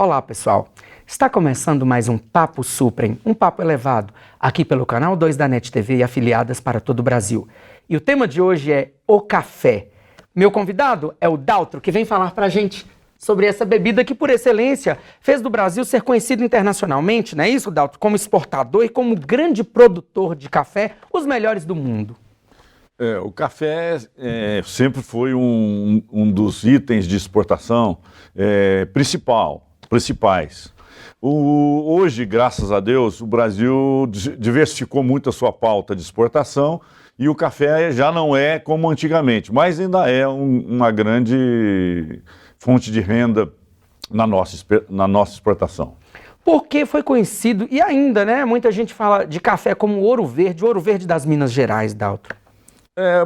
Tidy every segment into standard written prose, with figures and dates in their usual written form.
Olá, pessoal. Está começando mais um Papo Suprem, um papo elevado, aqui pelo canal 2 da NET TV e afiliadas para todo o Brasil. E o tema de hoje é o café. Meu convidado é o Daltro, que vem falar para a gente sobre essa bebida que, por excelência, fez do Brasil ser conhecido internacionalmente, não é isso, Daltro? Como exportador e como grande produtor de café, os melhores do mundo. O café sempre foi um dos itens de exportação principais. Hoje, graças a Deus, o Brasil diversificou muito a sua pauta de exportação e o café já não é como antigamente, mas ainda é uma grande fonte de renda na nossa exportação. Porque foi conhecido, e ainda, né? Muita gente fala de café como ouro verde das Minas Gerais, Daltro.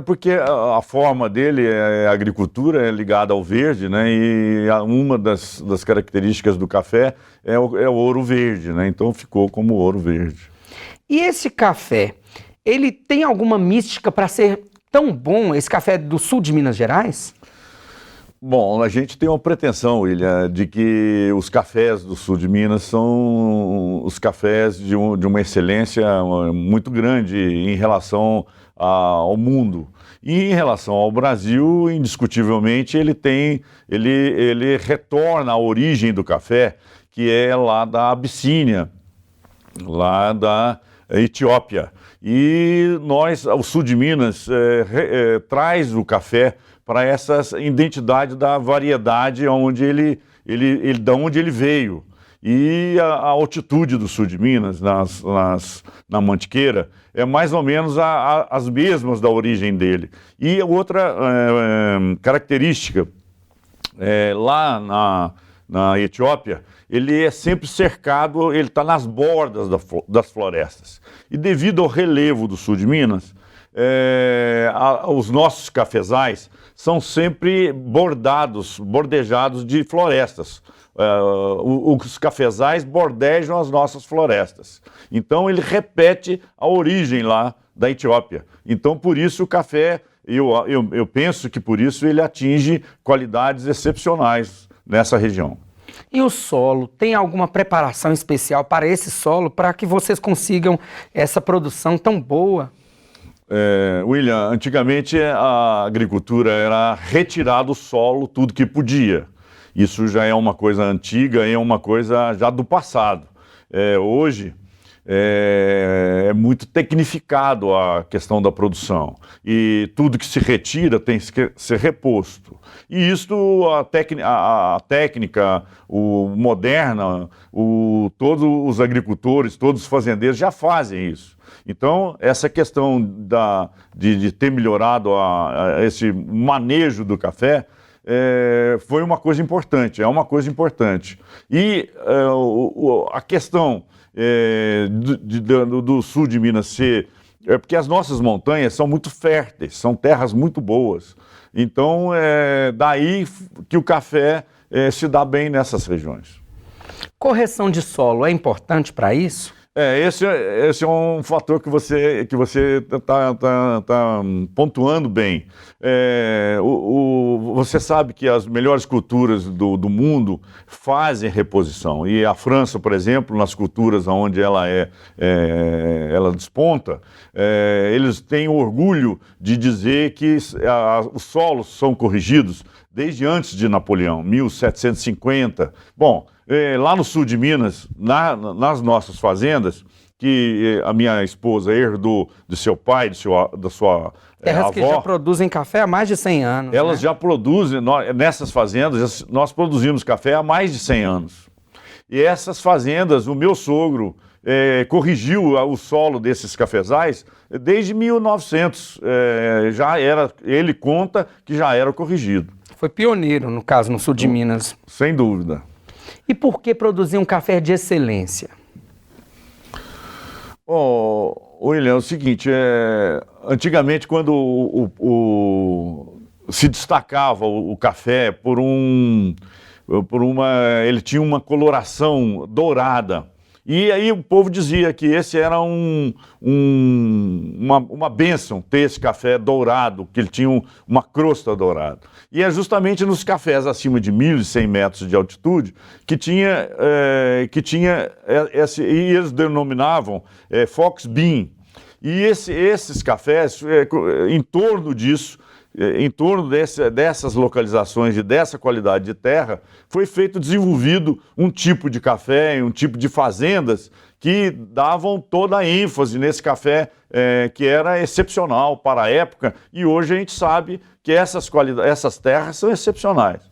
Porque a forma dele, a agricultura é ligada ao verde, né? E uma das características do café é o ouro verde, né? Então ficou como ouro verde. E esse café, ele tem alguma mística para ser tão bom, esse café do sul de Minas Gerais? Bom, a gente tem uma pretensão, William, de que os cafés do sul de Minas são os cafés de uma excelência muito grande em relação ao mundo. E em relação ao Brasil, indiscutivelmente, ele retorna à origem do café, que é lá da Abissínia, lá da Etiópia. E o sul de Minas traz o café para essa identidade da variedade de onde ele veio. E a altitude do sul de Minas, na Mantiqueira, é mais ou menos as mesmas da origem dele. E outra característica, lá na Etiópia, ele é sempre cercado, ele está nas bordas das florestas. E devido ao relevo do sul de Minas, os nossos cafezais são sempre bordejados de florestas. Os cafezais bordejam as nossas florestas. Então ele repete a origem lá da Etiópia. Então por isso o café, eu penso que por isso ele atinge qualidades excepcionais nessa região. E o solo, tem alguma preparação especial para esse solo, para que vocês consigam essa produção tão boa? William, antigamente a agricultura era retirar do solo tudo que podia. Isso já é uma coisa antiga, é uma coisa já do passado. Hoje é muito tecnificado a questão da produção e tudo que se retira tem que ser reposto. E isto, a técnica moderna, todos os agricultores, todos os fazendeiros já fazem isso. Então, essa questão de ter melhorado esse manejo do café foi uma coisa importante, é uma coisa importante. E a questão do sul de Minas ser... porque as nossas montanhas são muito férteis, são terras muito boas. Então, daí que o café se dá bem nessas regiões. Correção de solo é importante para isso? Esse é um fator que você está pontuando bem. Você sabe que as melhores culturas do mundo fazem reposição. E a França, por exemplo, nas culturas onde ela desponta, eles têm orgulho de dizer que os solos são corrigidos desde antes de Napoleão, 1750. Bom, lá no sul de Minas, nas nossas fazendas, que a minha esposa herdou do seu pai, da sua terras avó. Que já produzem café há mais de 100 anos. Elas já produzem, nessas fazendas, nós produzimos café há mais de 100 anos. E essas fazendas, o meu sogro corrigiu o solo desses cafezais desde 1900. Ele conta que já era corrigido. Foi pioneiro, no caso, no sul de Minas. Sem dúvida. E por que produzir um café de excelência? William, é o seguinte, antigamente quando se destacava o café ele tinha uma coloração dourada. E aí o povo dizia que esse era uma bênção ter esse café dourado, que ele tinha uma crosta dourada. E é justamente nos cafés acima de 1.100 metros de altitude que tinha esse, e eles denominavam Fox Bean. E esses cafés, em torno disso, em torno dessas localizações e dessa qualidade de terra, foi desenvolvido um tipo de café, um tipo de fazendas que davam toda a ênfase nesse café que era excepcional para a época, e hoje a gente sabe que essas terras são excepcionais.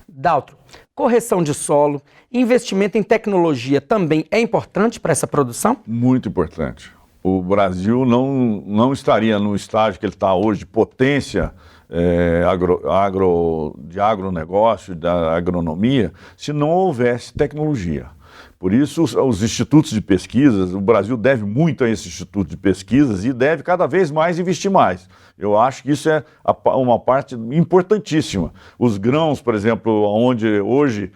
Daltro, correção de solo, investimento em tecnologia também é importante para essa produção? Muito importante. O Brasil não estaria no estágio que ele está hoje de potência de agronegócio, da agronomia, se não houvesse tecnologia. Por isso, os institutos de pesquisas, o Brasil deve muito a esse instituto de pesquisas e deve cada vez mais investir mais. Eu acho que isso é uma parte importantíssima. Os grãos, por exemplo, onde hoje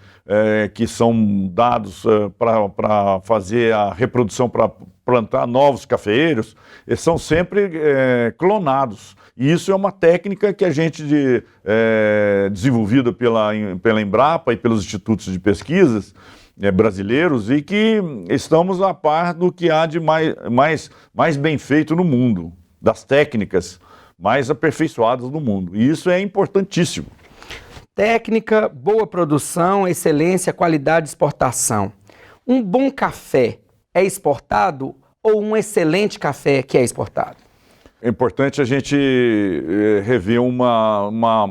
que são dados para fazer a reprodução, para plantar novos cafeeiros, eles são sempre clonados. E isso é uma técnica que a gente, desenvolvida pela Embrapa e pelos institutos de pesquisas brasileiros, e que estamos a par do que há de mais bem feito no mundo, das técnicas mais aperfeiçoadas do mundo. E isso é importantíssimo. Técnica, boa produção, excelência, qualidade, exportação. Um bom café é exportado ou um excelente café que é exportado? É importante a gente rever uma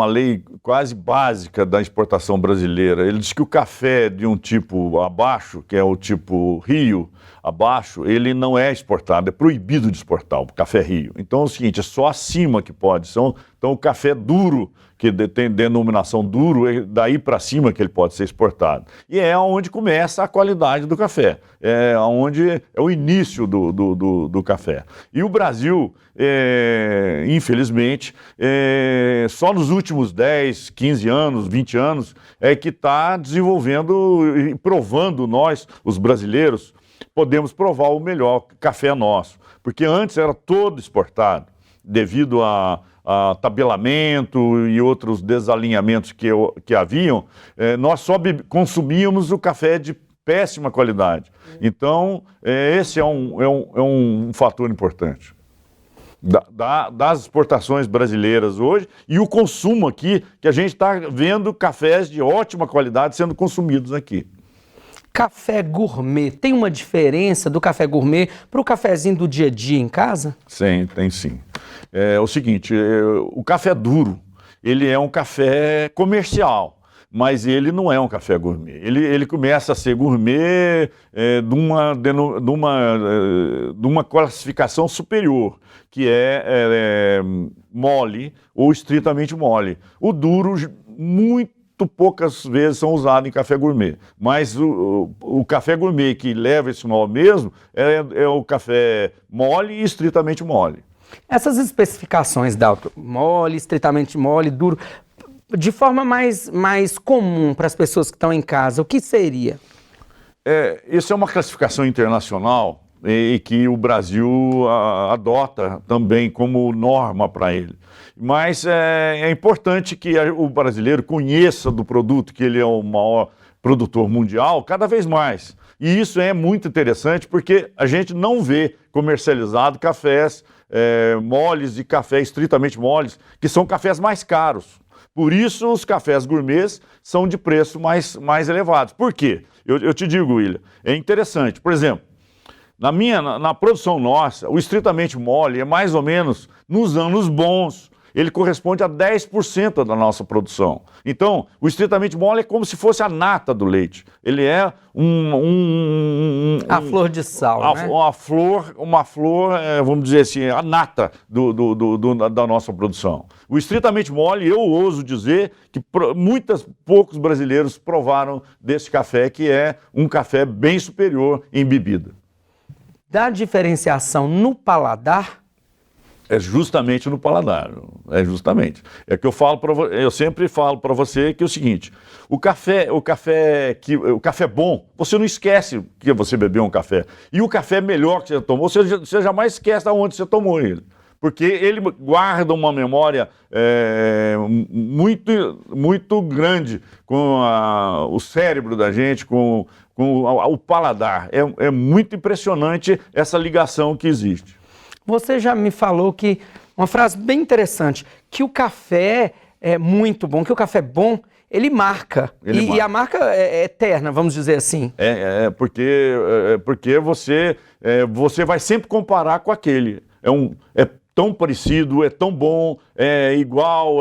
lei quase básica da exportação brasileira. Ele diz que o café de um tipo abaixo, que é o tipo Rio, abaixo, ele não é exportado, é proibido de exportar o café Rio. Então é o seguinte, é só acima que pode. Então o café duro, que tem denominação duro, é daí para cima que ele pode ser exportado. E é onde começa a qualidade do café, é o início do café. E o Brasil, infelizmente, só nos últimos 10, 15 anos, 20 anos, é que está desenvolvendo e provando nós, os brasileiros, podemos provar o melhor café nosso. Porque antes era todo exportado, devido a tabelamento e outros desalinhamentos que haviam, nós só consumíamos o café de péssima qualidade. Então, esse é um fator importante das exportações brasileiras hoje, e o consumo aqui, que a gente está vendo cafés de ótima qualidade sendo consumidos aqui. Café gourmet, tem uma diferença do café gourmet para o cafezinho do dia a dia em casa? Sim, tem sim. É o seguinte, o café duro, ele é um café comercial, mas ele não é um café gourmet. Ele começa a ser gourmet de uma classificação superior, que é mole ou estritamente mole. O duro, muito poucas vezes são usados em café gourmet, mas o café gourmet que leva esse nome mesmo é o café mole e estritamente mole. Essas especificações, Daltro, mole, estritamente mole, duro, de forma mais comum para as pessoas que estão em casa, o que seria? Isso é uma classificação internacional e que o Brasil adota também como norma para ele. Mas é importante que o brasileiro conheça do produto, que ele é o maior produtor mundial, cada vez mais. E isso é muito interessante porque a gente não vê comercializado cafés moles e cafés estritamente moles, que são cafés mais caros. Por isso os cafés gourmets são de preço mais elevados. Por quê? Eu te digo, William, é interessante. Por exemplo, na produção nossa, o estritamente mole é mais ou menos, nos anos bons, ele corresponde a 10% da nossa produção. Então, o estritamente mole é como se fosse a nata do leite. Ele é a flor de sal, né? Uma flor, vamos dizer assim, a nata da nossa produção. O estritamente mole, eu ouso dizer que poucos brasileiros provaram desse café, que é um café bem superior em bebida. Da diferenciação no paladar? É justamente no paladar, É que eu sempre falo para você que é o seguinte, o café bom, você não esquece que você bebeu um café. E o café melhor que você tomou, você jamais esquece aonde você tomou ele. porque ele guarda uma memória muito grande com o cérebro da gente, com o paladar. É muito impressionante essa ligação que existe. Você já me falou que, uma frase bem interessante, que o café é muito bom, que o café bom, ele marca. E a marca é eterna, vamos dizer assim. Porque você vai sempre comparar com aquele. É tão parecido, é tão bom, é igual,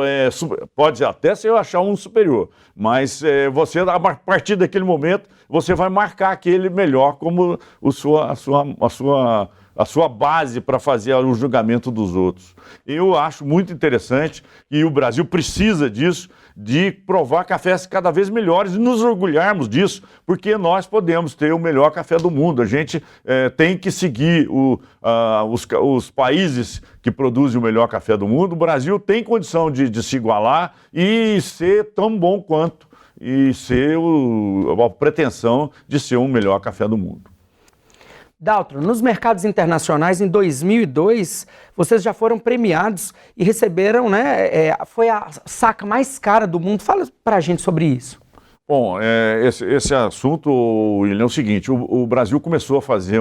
pode até ser eu achar um superior, mas você, a partir daquele momento, você vai marcar aquele melhor como a sua base para fazer o julgamento dos outros. Eu acho muito interessante e o Brasil precisa disso, de provar cafés cada vez melhores e nos orgulharmos disso, porque nós podemos ter o melhor café do mundo. A gente tem que seguir os países que produzem o melhor café do mundo. O Brasil tem condição de se igualar e ser tão bom quanto, e ser a pretensão de ser o melhor café do mundo. Daltro, nos mercados internacionais, em 2002, vocês já foram premiados e receberam, né? Foi a saca mais cara do mundo. Fala pra gente sobre isso. Bom, esse assunto, William, é o seguinte: o Brasil começou a fazer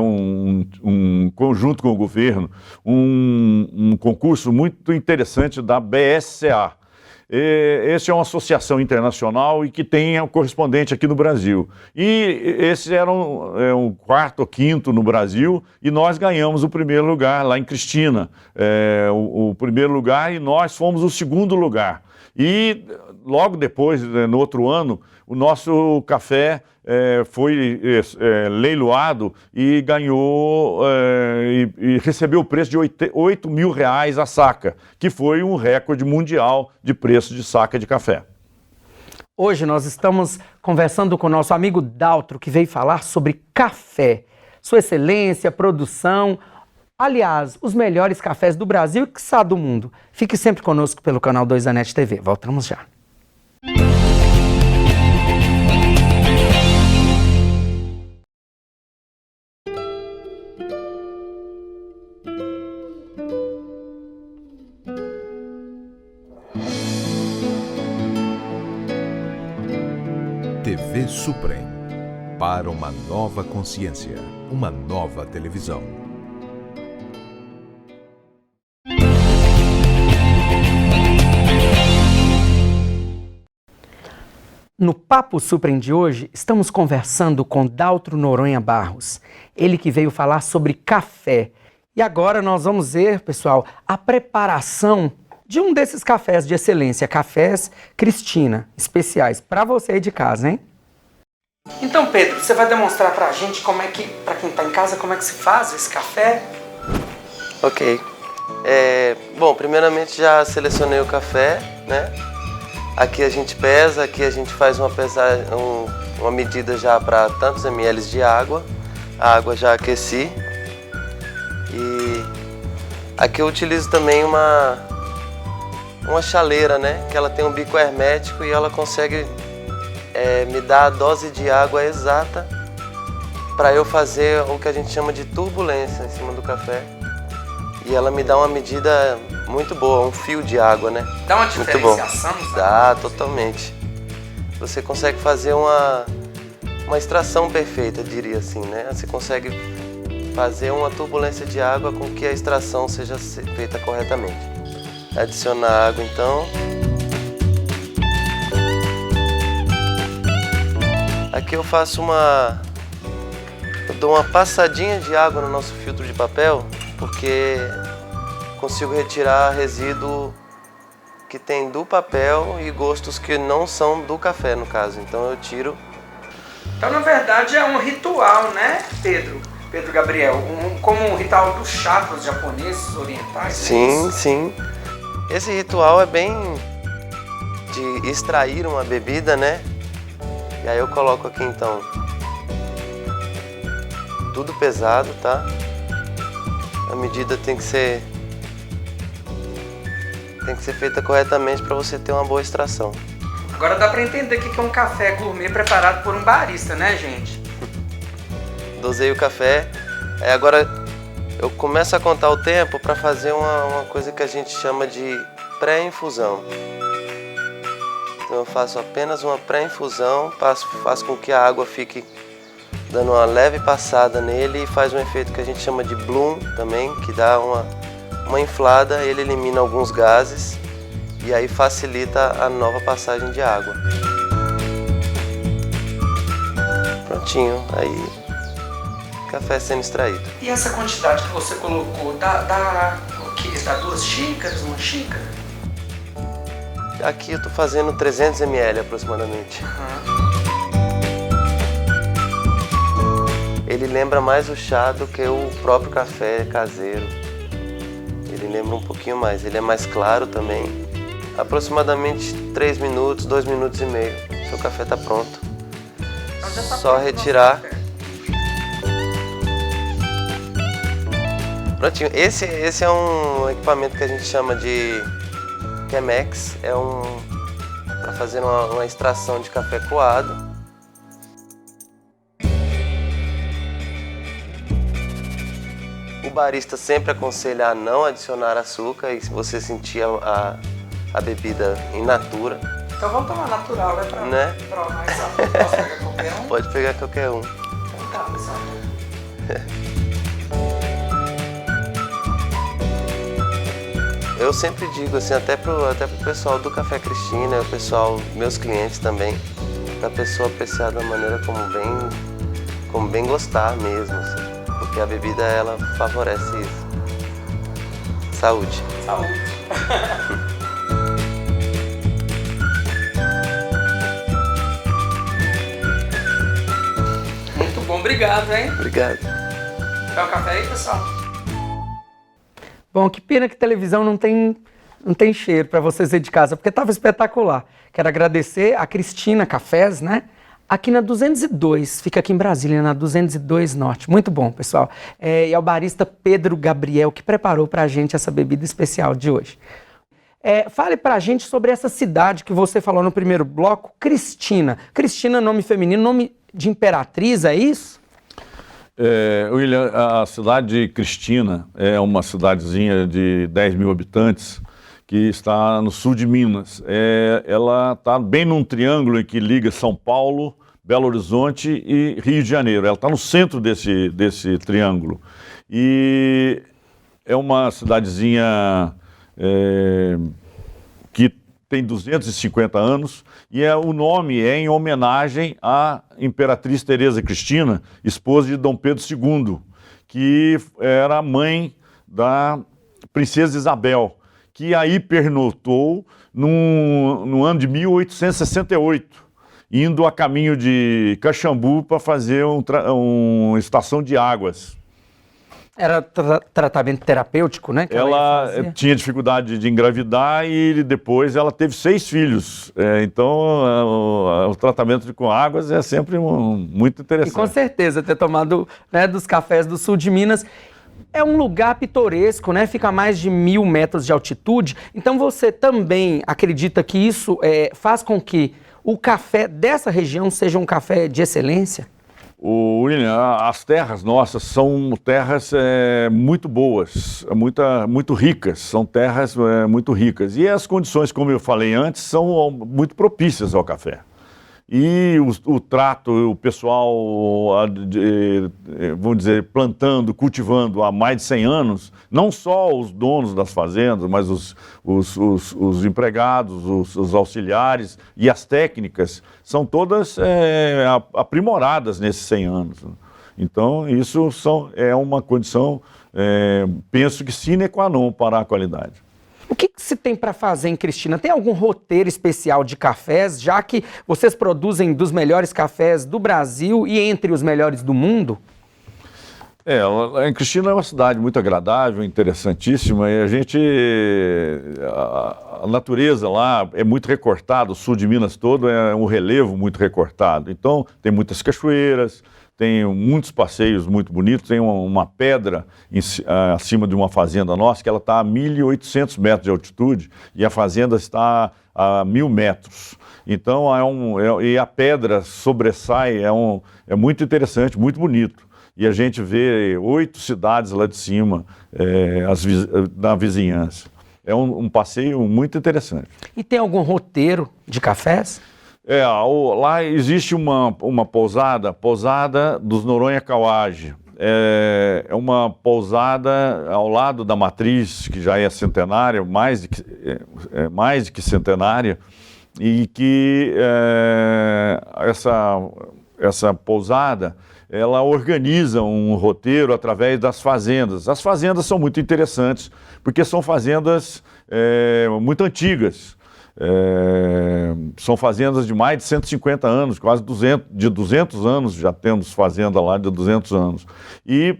conjunto com o governo, um concurso muito interessante da BSCA. Esse é uma associação internacional e que tem o correspondente aqui no Brasil. E esse era um quarto ou quinto no Brasil e nós ganhamos o primeiro lugar lá em Cristina. O primeiro lugar e nós fomos o segundo lugar. E logo depois, no outro ano, o nosso café foi leiloado e ganhou e recebeu o preço de R$8 mil a saca, que foi um recorde mundial de preço de saca de café. Hoje nós estamos conversando com o nosso amigo Daltro, que veio falar sobre café, sua excelência, produção, aliás, os melhores cafés do Brasil e, quiçá, do mundo. Fique sempre conosco pelo canal 2 da NET TV. Voltamos já. TV Suprem, para uma nova consciência, uma nova televisão. No Papo Suprem de hoje, estamos conversando com Daltro Noronha Barros, ele que veio falar sobre café. E agora nós vamos ver, pessoal, a preparação de um desses cafés de excelência, cafés Cristina, especiais para você aí de casa, hein? Então, Pedro, você vai demonstrar pra gente como é que, pra quem tá em casa, como é que se faz esse café? Ok. Bom, primeiramente já selecionei o café, né? Aqui a gente pesa, aqui a gente faz uma medida já para tantos ml de água. A água já aqueci. E aqui eu utilizo também uma chaleira, né? Que ela tem um bico hermético e ela consegue me dar a dose de água exata para eu fazer o que a gente chama de turbulência em cima do café. E ela me dá uma medida muito boa, um fio de água, né? Dá uma diferenciação? Dá, totalmente. Você consegue fazer uma extração perfeita, diria assim, né? Você consegue fazer uma turbulência de água com que a extração seja feita corretamente. Adicionar água, então. Aqui eu faço eu dou uma passadinha de água no nosso filtro de papel, porque consigo retirar resíduo que tem do papel e gostos que não são do café, no caso. Então eu tiro. Então, na verdade, é um ritual, né, Pedro Gabriel? Como um ritual dos chakras japoneses, orientais? Sim, sim. Esse ritual é bem de extrair uma bebida, né? E aí eu coloco aqui, então, tudo pesado, tá? A medida tem que ser feita corretamente para você ter uma boa extração. Agora dá para entender que é um café gourmet preparado por um barista, né, gente? Dosei o café. Agora Eu começo a contar o tempo para fazer uma coisa que a gente chama de pré-infusão. Então eu faço apenas uma pré-infusão, faço com que a água fique dando uma leve passada nele e faz um efeito que a gente chama de bloom também, que dá uma inflada, ele elimina alguns gases e aí facilita a nova passagem de água. Prontinho, aí café sendo extraído. E essa quantidade que você colocou, dá o quê? Dá 2 xícaras, 1 xícara? Aqui eu tô fazendo 300 ml aproximadamente. Ele lembra mais o chá do que o próprio café caseiro. Ele lembra um pouquinho mais, ele é mais claro também. Aproximadamente 3 minutos, 2 minutos e meio. Seu café tá pronto. Então já tá Só pronto retirar. o nosso café. Prontinho. Esse é um equipamento que a gente chama de Chemex. É para fazer uma extração de café coado. O barista sempre aconselha a não adicionar açúcar e se você sentir a bebida in natura, Então vamos tomar natural, né? Pra mais rápido. Posso pegar qualquer um? Pode pegar qualquer um. Então tá, pessoal. Eu sempre digo assim, até pro pessoal do Café Cristina, o pessoal, meus clientes também, pra pessoa apreciar da maneira como bem gostar mesmo, assim, porque a bebida ela favorece isso. Saúde. Saúde. Muito bom, obrigado, hein? Obrigado. Quer um café aí, pessoal? Bom, que pena que televisão não tem cheiro para vocês aí de casa, porque estava espetacular. Quero agradecer a Cristina Cafés, né? Aqui na 202, fica aqui em Brasília, na 202 Norte. Muito bom, pessoal. E ao barista Pedro Gabriel, que preparou para a gente essa bebida especial de hoje. Fale para a gente sobre essa cidade que você falou no primeiro bloco, Cristina. Cristina, nome feminino, nome de imperatriz, é isso? William, a cidade de Cristina é uma cidadezinha de 10 mil habitantes que está no sul de Minas. Ela está bem num triângulo que liga São Paulo, Belo Horizonte e Rio de Janeiro. Ela está no centro desse triângulo. E é uma cidadezinha que tem 250 anos e o nome é em homenagem à Imperatriz Teresa Cristina, esposa de Dom Pedro II, que era a mãe da Princesa Isabel, que aí pernotou no ano de 1868, indo a caminho de Caxambu para fazer uma estação de águas. Era tratamento terapêutico, né? Ela tinha dificuldade de engravidar e depois ela teve 6 filhos. Então, o tratamento com águas é sempre muito interessante. E com certeza, ter tomado, né, dos cafés do sul de Minas. É um lugar pitoresco, né? Fica a mais de 1000 metros de altitude. Então você também acredita que isso faz com que o café dessa região seja um café de excelência? William, as terras nossas são terras muito boas, muito ricas, são terras muito ricas. E as condições, como eu falei antes, são muito propícias ao café. E o trato, o pessoal, vamos dizer, plantando, cultivando há mais de 100 anos, não só os donos das fazendas, mas os empregados, os auxiliares e as técnicas, são todas aprimoradas nesses 100 anos. Então, isso é uma condição, penso que sine qua non para a qualidade. O que se tem para fazer em Cristina? Tem algum roteiro especial de cafés, já que vocês produzem dos melhores cafés do Brasil e entre os melhores do mundo? Em Cristina é uma cidade muito agradável, interessantíssima, e a natureza lá é muito recortada, o sul de Minas todo é um relevo muito recortado. Então, tem muitas cachoeiras, tem muitos passeios muito bonitos, tem uma pedra acima de uma fazenda nossa, que ela está a 1.800 metros de altitude, e a fazenda está a 1.000 metros. Então, e a pedra sobressai, é muito interessante, muito bonito. e a gente vê 8 cidades lá de cima, na vizinhança. É um passeio muito interessante. E tem algum roteiro de cafés? Lá existe uma pousada dos Noronha Kawage. É uma pousada ao lado da matriz, que já é centenária, mais de que centenária, e que essa pousada, ela organiza um roteiro através das fazendas. As fazendas são muito interessantes, porque são fazendas muito antigas. São fazendas de mais de 150 anos, quase 200 anos, já temos fazenda lá de 200 anos. E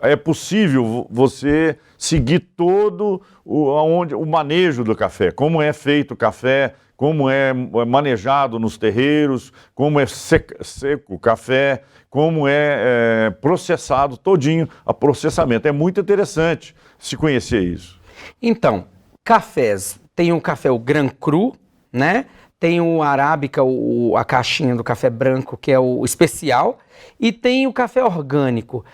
é possível você seguir todo o manejo do café, como é feito o café, como é manejado nos terreiros, como é seco o café, como é processado todinho a processamento. É muito interessante se conhecer isso. Então, cafés, tem o café, o Gran Cru, né? Tem o Arábica, a caixinha do café branco, que é o especial, e tem o café orgânico.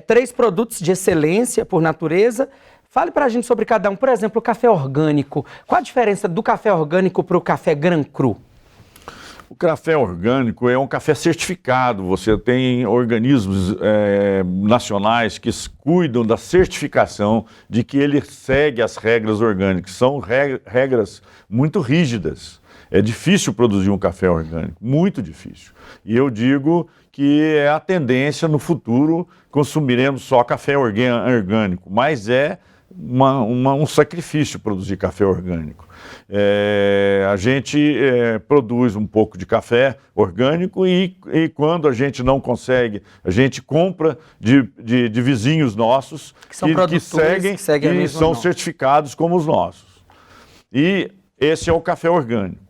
3 produtos de excelência por natureza. Fale pra gente sobre cada um. Por exemplo, o café orgânico. Qual a diferença do café orgânico para o café Gran Cru? O café orgânico é um café certificado. Você tem organismos nacionais que cuidam da certificação de que ele segue as regras orgânicas. São regras muito rígidas. É difícil produzir um café orgânico, muito difícil. E eu digo que é a tendência no futuro, consumiremos só café orgânico, mas é um sacrifício produzir café orgânico. A gente produz um pouco de café orgânico e quando a gente não consegue, a gente compra de vizinhos nossos que seguem e são certificados como os nossos. E esse é o café orgânico.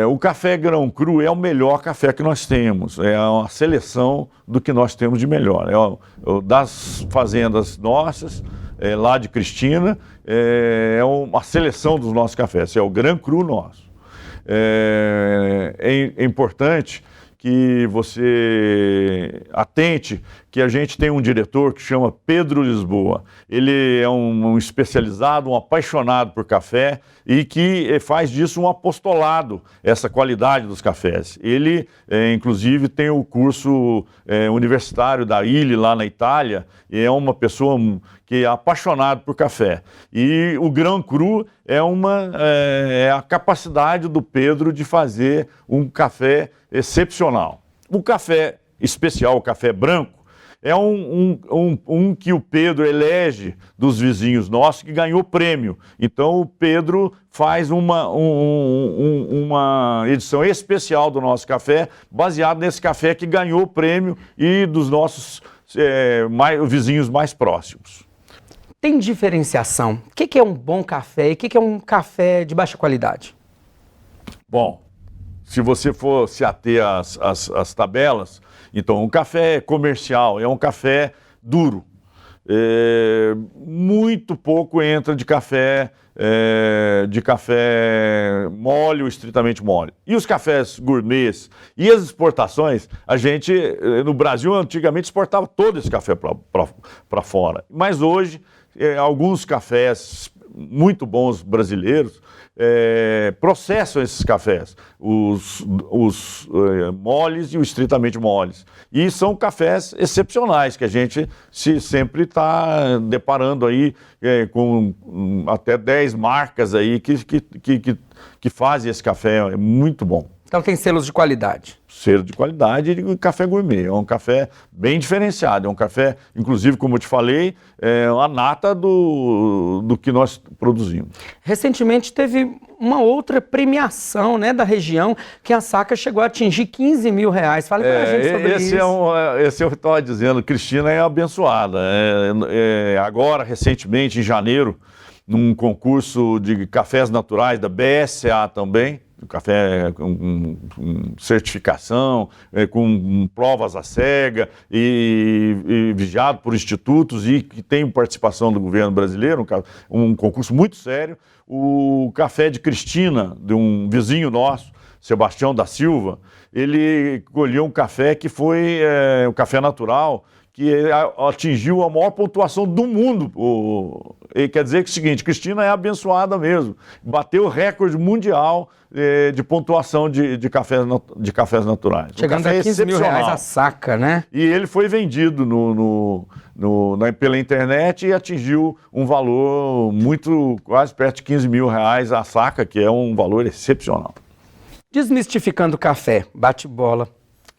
O café Gran Cru é o melhor café que nós temos, é uma seleção do que nós temos de melhor. Das fazendas nossas, lá de Cristina, é uma seleção dos nossos cafés, é o Gran Cru nosso. É importante que você atente que a gente tem um diretor que chama Pedro Lisboa. Ele é um especializado, um apaixonado por café e que faz disso um apostolado, essa qualidade dos cafés. Ele, inclusive, tem o curso universitário da ILE lá na Itália e é uma pessoa que é apaixonado por café. E o Gran Cru é a capacidade do Pedro de fazer um café excepcional. O café especial, o café branco, é um que o Pedro elege dos vizinhos nossos que ganhou prêmio. Então o Pedro faz uma edição especial do nosso café, baseado nesse café que ganhou o prêmio e dos nossos vizinhos mais próximos. Tem diferenciação? O que é um bom café e o que é um café de baixa qualidade? Bom, se você for se ater às tabelas, então um café comercial é um café duro. Muito pouco entra de café mole ou estritamente mole. E os cafés gourmets e as exportações, a gente no Brasil antigamente exportava todo esse café para fora. Mas hoje, alguns cafés muito bons brasileiros processam esses cafés, os moles e os estritamente moles. E são cafés excepcionais que a gente sempre está deparando aí com até 10 marcas aí que fazem esse café, é muito bom. Então tem selos de qualidade. Selo de qualidade e café gourmet. É um café bem diferenciado. É um café, inclusive, como eu te falei, a nata do que nós produzimos. Recentemente teve uma outra premiação, né, da região, que a saca chegou a atingir R$15 mil. Fale pra gente sobre isso. Esse eu estava dizendo, Cristina é abençoada. Agora, recentemente, em janeiro, num concurso de cafés naturais da BSA também, café com certificação, com provas à cega e vigiado por institutos e que tem participação do governo brasileiro, um concurso muito sério. O café de Cristina, de um vizinho nosso, Sebastião da Silva, ele colheu um café que foi um café natural, que atingiu a maior pontuação do mundo. E quer dizer que é o seguinte, Cristina é abençoada mesmo. Bateu o recorde mundial de pontuação de cafés naturais. Chegando a R$15 mil a saca, né? E ele foi vendido pela internet e atingiu um valor quase perto de R$15 mil a saca, que é um valor excepcional. Desmistificando o café, bate-bola.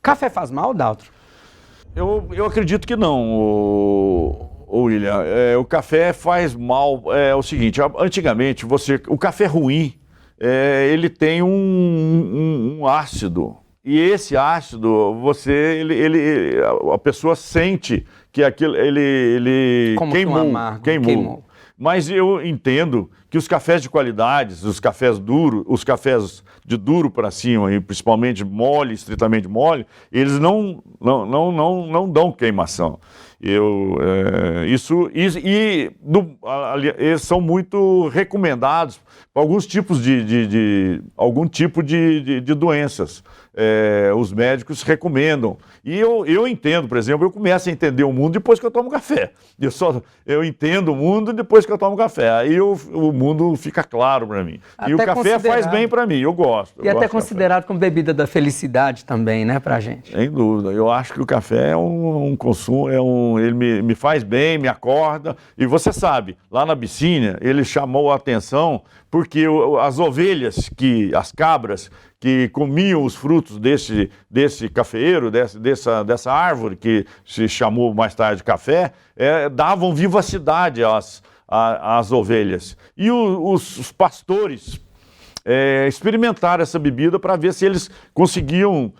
Café faz mal, Daltro? Eu acredito que não, William. O café faz mal. É o seguinte, antigamente o café ruim, ele tem um ácido. E esse ácido, a pessoa sente que aquilo ele como queimou. Mas eu entendo que os cafés de qualidade, os cafés duros, os cafés de duro para cima, e principalmente mole, estritamente mole, eles não dão queimação. Eles são muito recomendados para alguns tipos algum tipo de doenças. Os médicos recomendam. E eu entendo, por exemplo, eu começo a entender o mundo depois que eu tomo café. Eu entendo o mundo depois que eu tomo café. Aí o mundo fica claro para mim. Até e o café faz bem para mim, eu gosto. E até considerado como bebida da felicidade também, né, pra gente? Sem dúvida. Eu acho que o café é um consumo, ele me faz bem, me acorda. E você sabe, lá na Abissínia, ele chamou a atenção porque as ovelhas, as cabras, que comiam os frutos desse cafeeiro, dessa árvore que se chamou mais tarde de café, davam vivacidade às ovelhas. E os pastores experimentaram essa bebida para ver se eles conseguiam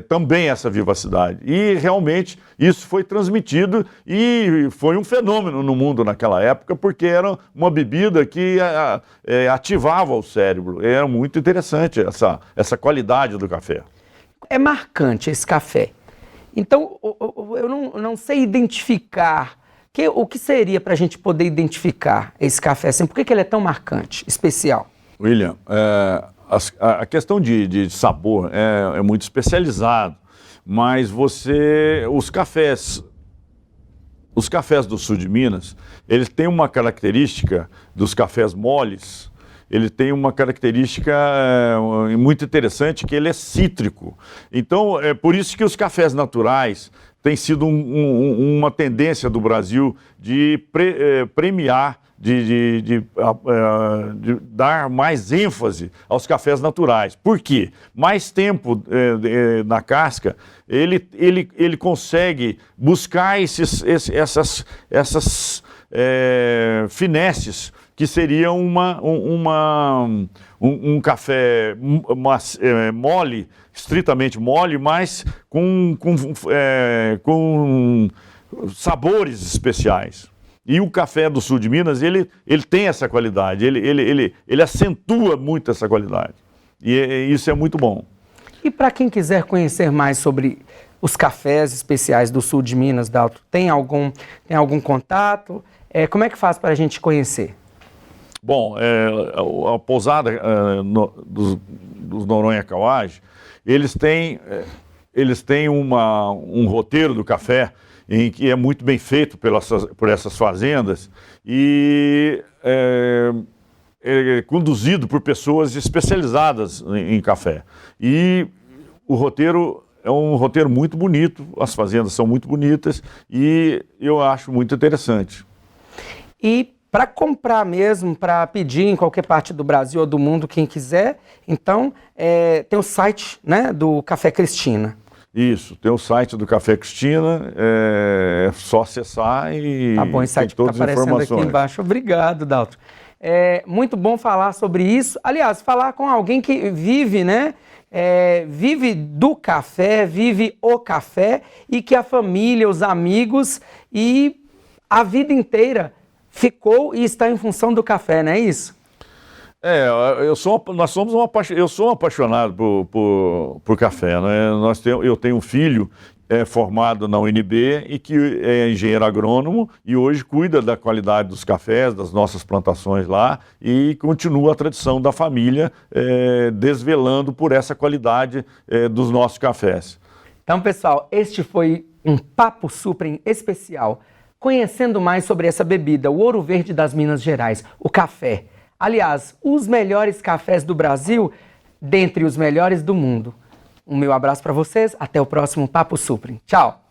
também essa vivacidade. E realmente isso foi transmitido e foi um fenômeno no mundo naquela época, porque era uma bebida que ativava o cérebro. Era muito interessante essa qualidade do café. É marcante esse café. Então, eu não sei identificar o que seria para a gente poder identificar esse café assim. Por que ele é tão marcante, especial? William, a questão de sabor é muito especializado, mas os cafés do sul de Minas, eles têm uma característica dos cafés moles, ele tem uma característica muito interessante, que ele é cítrico. Então, é por isso que os cafés naturais têm sido uma tendência do Brasil de premiar, de dar mais ênfase aos cafés naturais. Por quê? Mais tempo na casca, ele consegue buscar essas finesses que seriam um café mole, estritamente mole, mas com sabores especiais. E o café do sul de Minas, ele tem essa qualidade, ele acentua muito essa qualidade. E isso é muito bom. E para quem quiser conhecer mais sobre os cafés especiais do sul de Minas, Daltro, tem algum contato? Como é que faz para a gente conhecer? Bom, a pousada dos Noronha Kawaj, eles têm um roteiro do café em que é muito bem feito por essas fazendas e é conduzido por pessoas especializadas em café. E o roteiro é um roteiro muito bonito, as fazendas são muito bonitas e eu acho muito interessante. E para comprar mesmo, para pedir em qualquer parte do Brasil ou do mundo, quem quiser, então tem o site, né, do Café Cristina. Isso, tem o site do Café Cristina, é só acessar e tá bom, esse site tem todas tá as informações. Aqui embaixo. Obrigado, Daltro. É muito bom falar sobre isso. Aliás, falar com alguém que vive, né? Vive do café, vive o café e que a família, os amigos e a vida inteira ficou e está em função do café, não é isso? Eu sou um apaixonado por café, né? Eu tenho um filho é formado na UNB e que é engenheiro agrônomo e hoje cuida da qualidade dos cafés, das nossas plantações lá e continua a tradição da família desvelando por essa qualidade dos nossos cafés. Então, pessoal, este foi um Papo Suprem especial, conhecendo mais sobre essa bebida, o Ouro Verde das Minas Gerais, o café. Aliás, os melhores cafés do Brasil, dentre os melhores do mundo. Um meu abraço para vocês, até o próximo Papo Suprem. Tchau!